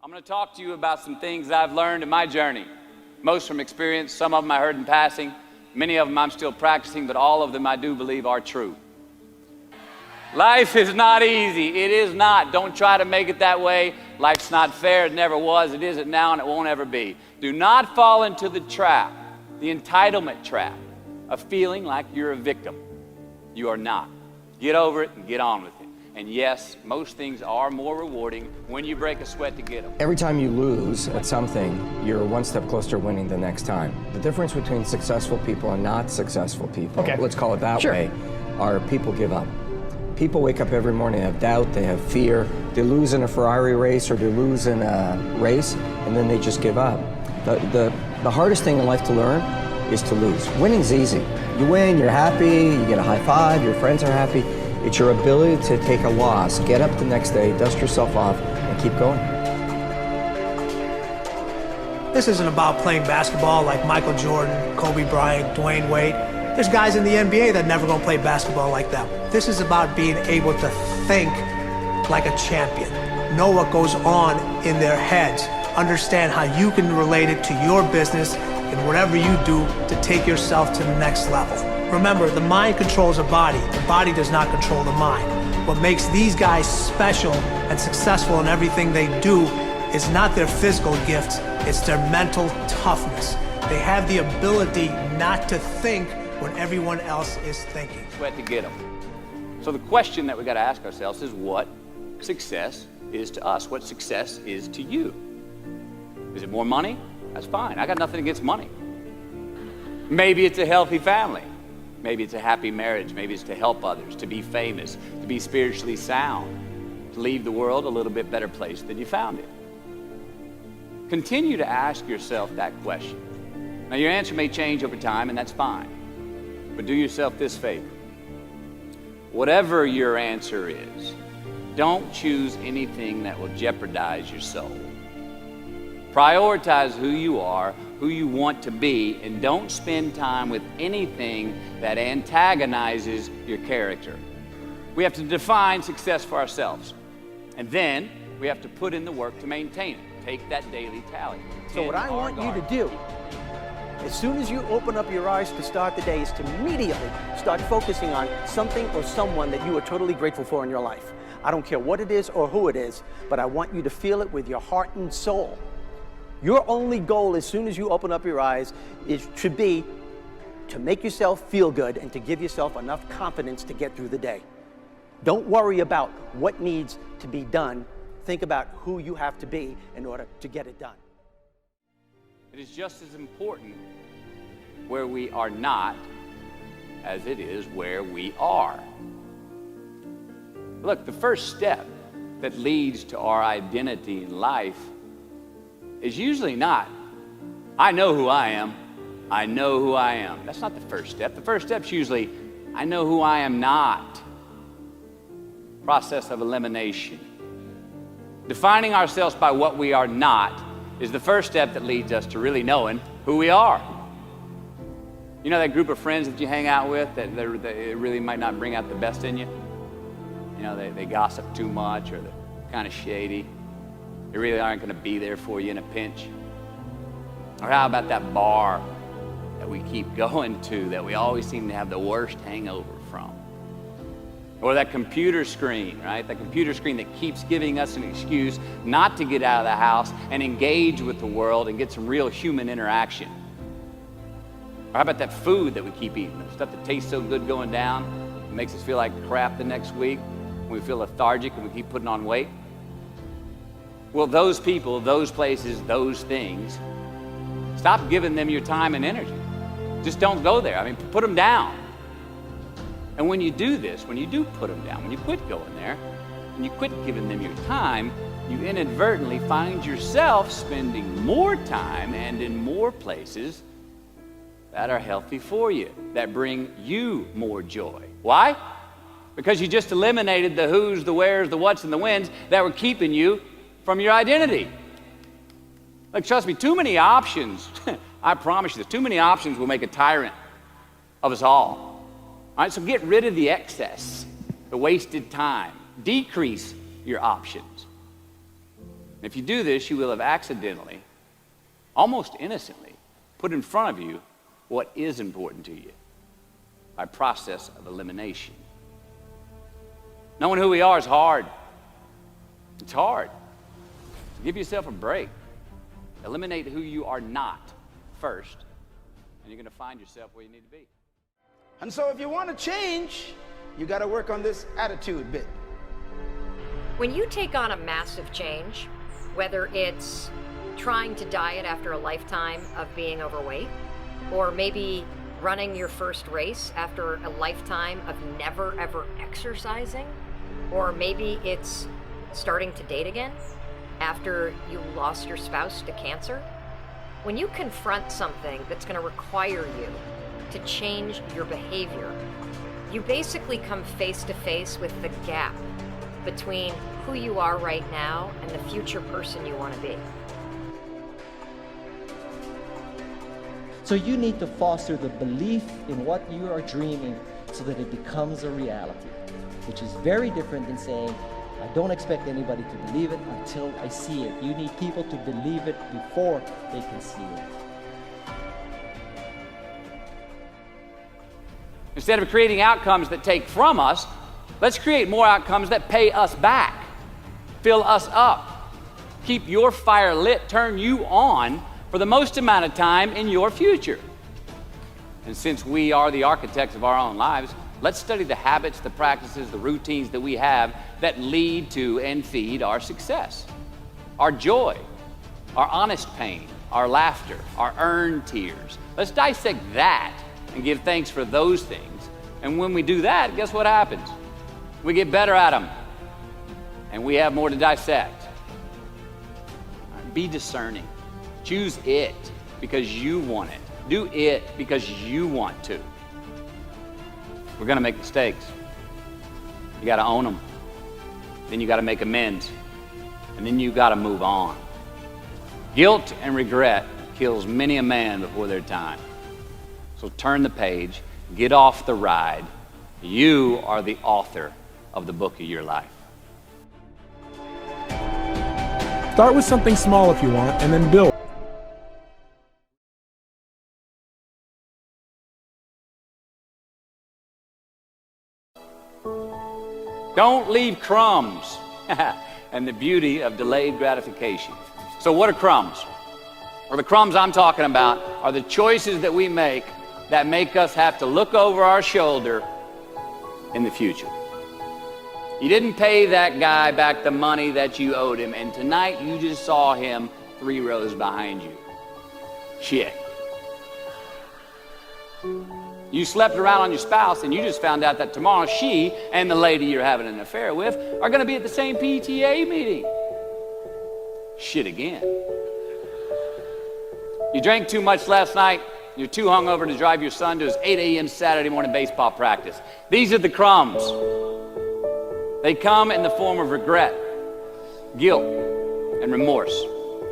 I'm going to talk to you about some things that I've learned in my journey. Most from experience, some of them I heard in passing, many of them I'm still practicing, but all of them I do believe are true. Life is not easy. It is not. Don't try to make it that way. Life's not fair. It never was. It isn't now, and it won't ever be. Do not fall into the trap, the entitlement trap, of feeling like you're a victim. You are not. Get over it and get on with it. And yes, most things are more rewarding when you break a sweat to get them. Every time you lose at something, you're one step closer to winning the next time. The difference between successful people and not successful people, let's call it that way, are people give up. People wake up every morning, they have doubt, they have fear, they lose in a Ferrari race or they lose in a race, and then they just give up. The hardest thing in life to learn is to lose. Winning's easy. You win, you're happy, you get a high five, your friends are happy. It's your ability to take a loss, get up the next day, dust yourself off, and keep going. This isn't about playing basketball like Michael Jordan, Kobe Bryant, Dwayne Wade. There's guys in the NBA that never gonna play basketball like them. This is about being able to think like a champion, know what goes on in their heads, understand how you can relate it to your business and whatever you do to take yourself to the next level. Remember, the mind controls the body does not control the mind. What makes these guys special and successful in everything they do is not their physical gifts, it's their mental toughness. They have the ability not to think when everyone else is thinking. Sweat to get them. So the question that we got to ask ourselves is what success is to us, what success is to you. Is it more money? That's fine. I got nothing against money. Maybe it's a healthy family. Maybe it's a happy marriage. Maybe it's to help others, to be famous, to be spiritually sound, to leave the world a little bit better place than you found it. Continue to ask yourself that question. Now, your answer may change over time, and that's fine. But do yourself this favor. Whatever your answer is, don't choose anything that will jeopardize your soul. Prioritize who you are, who you want to be, and don't spend time with anything that antagonizes your character. We have to define success for ourselves, and then we have to put in the work to maintain it. Take that daily tally. So what I want you to do, as soon as you open up your eyes to start the day, is to immediately start focusing on something or someone that you are totally grateful for in your life. I don't care what it is or who it is, but I want you to feel it with your heart and soul. Your only goal as soon as you open up your eyes should be to make yourself feel good and to give yourself enough confidence to get through the day. Don't worry about what needs to be done. Think about who you have to be in order to get it done. It is just as important where we are not as it is where we are. Look, the first step that leads to our identity in life is usually not, I know who I am, I know who I am. That's not the first step. The first step's usually, I know who I am not. Process of elimination. Defining ourselves by what we are not is the first step that leads us to really knowing who we are. You know that group of friends that you hang out with that they really might not bring out the best in you? You know, they gossip too much, or they're kind of shady. They really aren't going to be there for you in a pinch. Or how about that bar that we keep going to that we always seem to have the worst hangover from? Or that computer screen, right? That computer screen that keeps giving us an excuse not to get out of the house and engage with the world and get some real human interaction. Or how about that food that we keep eating? The stuff that tastes so good going down, it makes us feel like crap the next week. We feel lethargic and we keep putting on weight. Well, those people, those places, those things, stop giving them your time and energy. Just don't go there. I mean, put them down. And when you do this, when you do put them down, when you quit going there, when you quit giving them your time, you inadvertently find yourself spending more time and in more places that are healthy for you, that bring you more joy. Why? Because you just eliminated the who's, the where's, the what's, and the when's that were keeping you from your identity. Like, trust me, too many options, I promise you this, too many options will make a tyrant of us all. All right, so get rid of the excess, the wasted time. Decrease your options. If you do this, you will have accidentally, almost innocently, put in front of you what is important to you by process of elimination. Knowing who we are is hard. It's hard. So give yourself a break. Eliminate who you are not first, and you're going to find yourself where you need to be. And so if you want to change, you got to work on this attitude bit. When you take on a massive change, whether it's trying to diet after a lifetime of being overweight, or maybe running your first race after a lifetime of never ever exercising, or maybe it's starting to date again after you lost your spouse to cancer, when you confront something that's going to require you to change your behavior, you basically come face to face with the gap between who you are right now and the future person you want to be. So you need to foster the belief in what you are dreaming so that it becomes a reality, which is very different than saying, I don't expect anybody to believe it until I see it. You need people to believe it before they can see it. Instead of creating outcomes that take from us, let's create more outcomes that pay us back, fill us up, keep your fire lit, turn you on for the most amount of time in your future. And since we are the architects of our own lives, let's study the habits, the practices, the routines that we have that lead to and feed our success, our joy, our honest pain, our laughter, our earned tears. Let's dissect that and give thanks for those things. And when we do that, guess what happens? We get better at them, and we have more to dissect. Be discerning. Choose it because you want it. Do it because you want to. We're going to make mistakes. You got to own them. Then you got to make amends. And then you got to move on. Guilt and regret kills many a man before their time. So turn the page, get off the ride. You are the author of the book of your life. Start with something small if you want, and then build. Don't leave crumbs. And the beauty of delayed gratification. So what are crumbs? Well, the crumbs I'm talking about are the choices that we make that make us have to look over our shoulder in the future. You didn't pay that guy back the money that you owed him, and tonight you just saw him 3 rows behind you. Shit. You slept around on your spouse, and you just found out that tomorrow she and the lady you're having an affair with are going to be at the same PTA meeting. Shit again. You drank too much last night. You're too hungover to drive your son to his 8 a.m. Saturday morning baseball practice. These are the crumbs. They come in the form of regret, guilt, and remorse.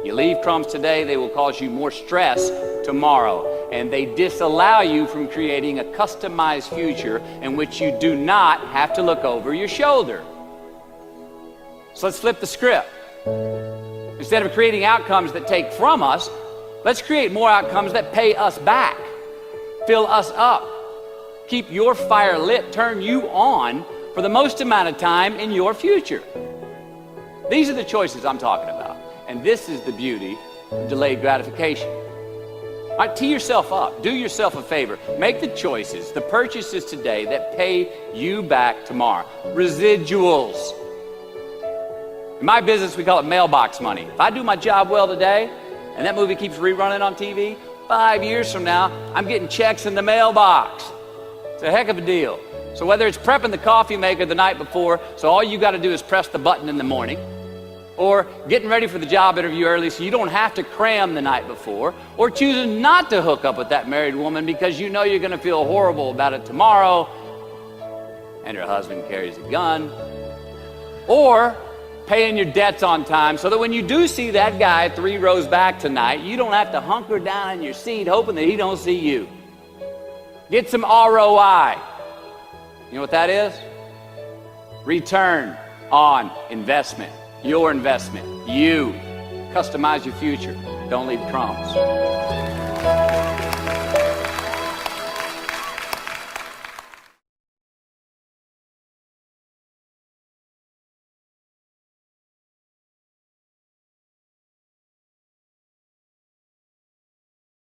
You leave crumbs today, they will cause you more stress tomorrow, and they disallow you from creating a customized future in which you do not have to look over your shoulder. So let's flip the script. Instead of creating outcomes that take from us, let's create more outcomes that pay us back, fill us up, keep your fire lit, turn you on for the most amount of time in your future. These are the choices I'm talking about. And this is the beauty of delayed gratification. All right, tee yourself up. Do yourself a favor. Make the choices, the purchases today that pay you back tomorrow. Residuals. In my business, we call it mailbox money. If I do my job well today, and that movie keeps rerunning on TV, 5 years from now, I'm getting checks in the mailbox. It's a heck of a deal. So whether it's prepping the coffee maker the night before, so all you got to do is press the button in the morning, or getting ready for the job interview early so you don't have to cram the night before, or choosing not to hook up with that married woman because you know you're going to feel horrible about it tomorrow, and her husband carries a gun, or paying your debts on time so that when you do see that guy 3 rows back tonight, you don't have to hunker down in your seat hoping that he don't see you. Get some ROI. You know what that is? Return on investment. Your investment. You customize your future. Don't leave crumbs.